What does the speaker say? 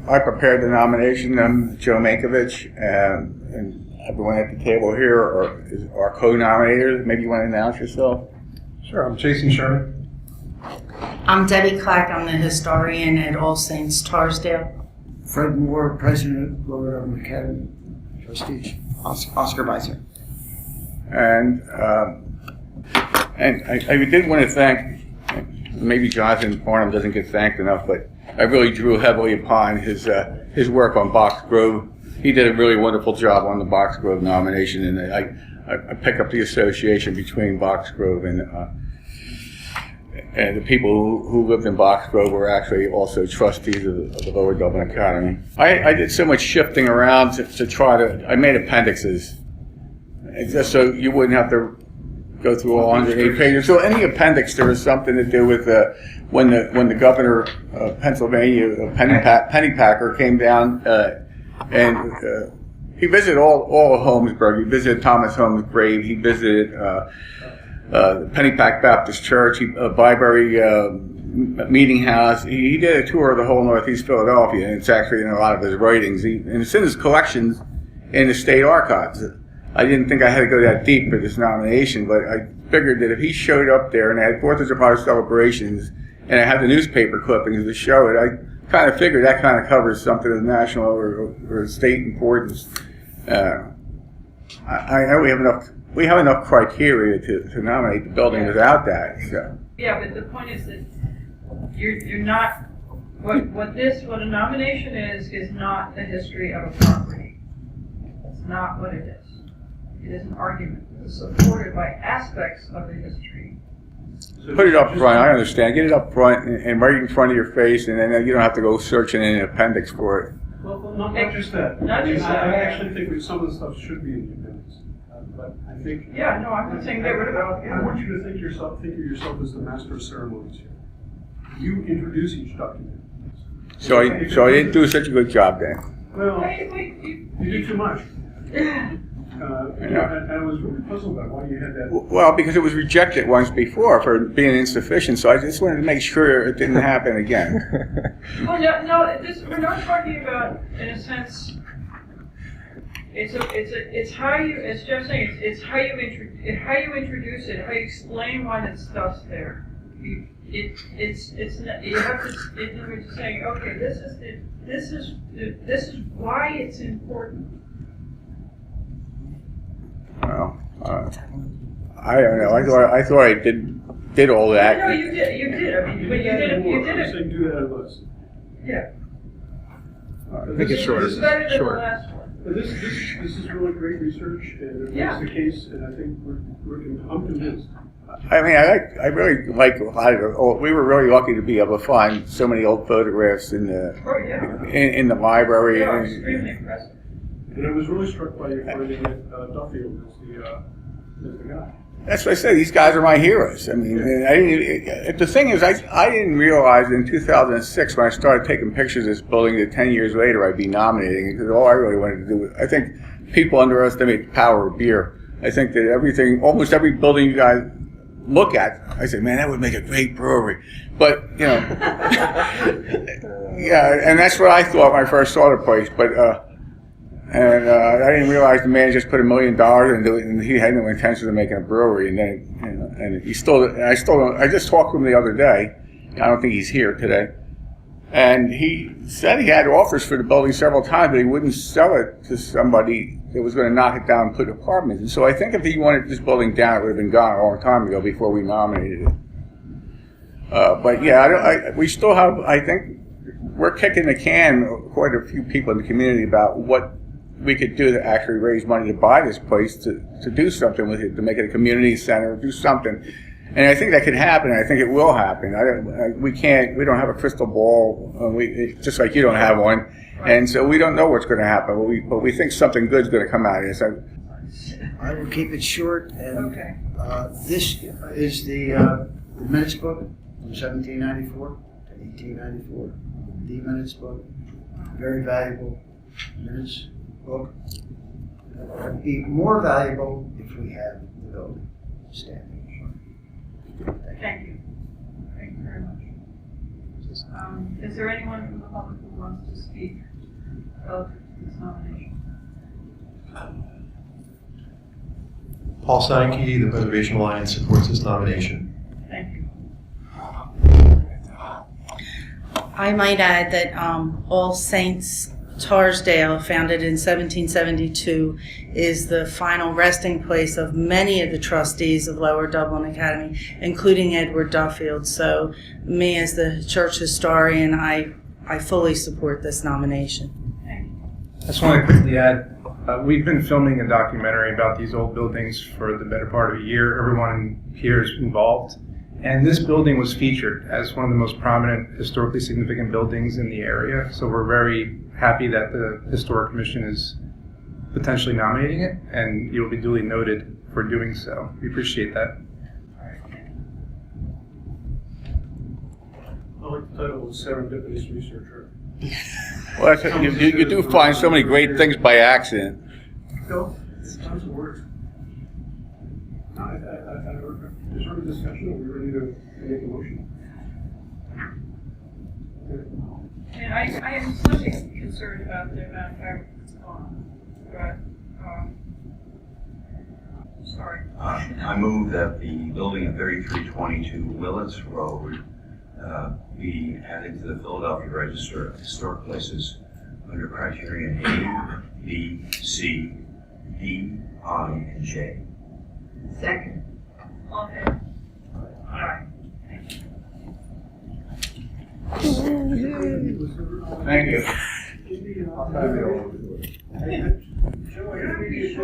I prepared the nomination. I'm Joe Mankiewicz, and everyone at the table here are co-nominators. Maybe you want to announce yourself? Sure, I'm Jason Sherman. I'm Debbie Clack. I'm the historian at All Saints Tarsdale. Fred Moore, president of Lower Dublin Academy, trustees. Oscar Beiser. And I did want to thank, maybe Jonathan Barnum doesn't get thanked enough, but I really drew heavily upon his work on Box Grove. He did a really wonderful job on the Box Grove nomination, and I pick up the association between Box Grove and the people who lived in Box Grove were actually also trustees of the Lower Dublin Academy. I did so much shifting around to try to, I made appendixes, just so you wouldn't have to go through all 108 pages. So any appendix, there was something to do with when the governor of Pennsylvania, Pennypacker, came down and he visited all of Holmesburg. He visited Thomas Holmes' grave. He visited the Pennypack Baptist Church, Byberry Meeting House. He did a tour of the whole Northeast Philadelphia, and it's actually in a lot of his writings. And it's in his collections in the state archives. I didn't think I had to go that deep for this nomination, but I figured that if he showed up there and I had 4th of July celebrations and I had the newspaper clippings to show it, I kind of figured that kind of covers something of national or state importance. I know we have enough criteria to nominate the building without that. So. Yeah, but the point is that you're not, what a nomination is not the history of a property. It's not what it is. It is an argument. It's supported by aspects of the history. So put it up front, I understand. Get it up front and right in front of your face, and then you don't have to go searching in an appendix for it. Well, not just that. Not just that. I actually think that some of the stuff should be in the appendix. But I think... Yeah, no, I'm not saying get rid of it. I want you to think of yourself as the master of ceremonies here. You introduce each document. So I didn't do such a good job then. Well, Wait, you did too much. And I was really puzzled about why you had that. Well, because it was rejected once before for being insufficient, so I just wanted to make sure it didn't happen again. Well, no, we're not talking about, in a sense, it's how you, as Jeff's saying, it's how you introduce it, how you explain why that stuff's there. You have to, in other words, saying, okay, this is why it's important. Well, I don't know. I thought I did all that. No, you did. I mean, but you did it. Saying do that on us. Yeah. I think it's shorter. It's better than the last one. But this is really great research, and it makes the case, and I think I'm convinced. I mean, I really like a lot of it. We were really lucky to be able to find so many old photographs in the library. Yeah, extremely impressive. And I was really struck by your finding that Duffield is the guy. That's what I said. These guys are my heroes. I mean, the thing is, I didn't realize in 2006 when I started taking pictures of this building that 10 years later I'd be nominating it, because all I really wanted to do was, I think people underestimate the power of beer. I think that almost every building you guys look at, I say, man, that would make a great brewery. But, you know, yeah, and that's what I thought when I first saw the place. But, I didn't realize the man just put $1 million into it, and he had no intention of making a brewery. And then, and he I just talked to him the other day. I don't think he's here today. And he said he had offers for the building several times, but he wouldn't sell it to somebody that was going to knock it down and put apartments. And so I think if he wanted this building down, it would have been gone a long time ago before we nominated it. But yeah, we still have, I think, we're kicking the can, quite a few people in the community, about what we could do to actually raise money to buy this place, to do something with it, to make it a community center, do something. And I think that could happen. I think it will happen. We don't have a crystal ball. Just like you don't have one. And so we don't know what's going to happen. But we think something good's going to come out of this. I will keep it short. And Okay. this is the minutes book from 1794 to 1894. The minutes book. Very valuable minutes book. It would be more valuable if we had the building standing. Thank you. Thank you very much. Is there anyone from the public who wants to speak relative to this nomination? Paul Steinke, the Preservation Alliance, supports this nomination. Thank you. I might add that All Saints Tarsdale, founded in 1772, is the final resting place of many of the trustees of Lower Dublin Academy, including Edward Duffield. So me as the church historian, I fully support this nomination. Thank you. I just want to quickly add, we've been filming a documentary about these old buildings for the better part of a year. Everyone here is involved. And this building was featured as one of the most prominent, historically significant buildings in the area. So we're very happy that the Historic Commission is potentially nominating it, and you'll be duly noted for doing so. We appreciate that. I like the title of serendipitous researcher. Well, that's, you do find so many great things by accident. Phil, tons of words. Is there a discussion? Are we ready to make a motion? And I am slightly concerned about the amount of fabric that's gone, but, sorry. I move that the building at 3322 Willits Road be added to the Philadelphia Register of Historic Places under criteria A, B, C, D, I, and J. Second. All in favor? Aye. Thank you. Thank you. Joe, I gotta give you a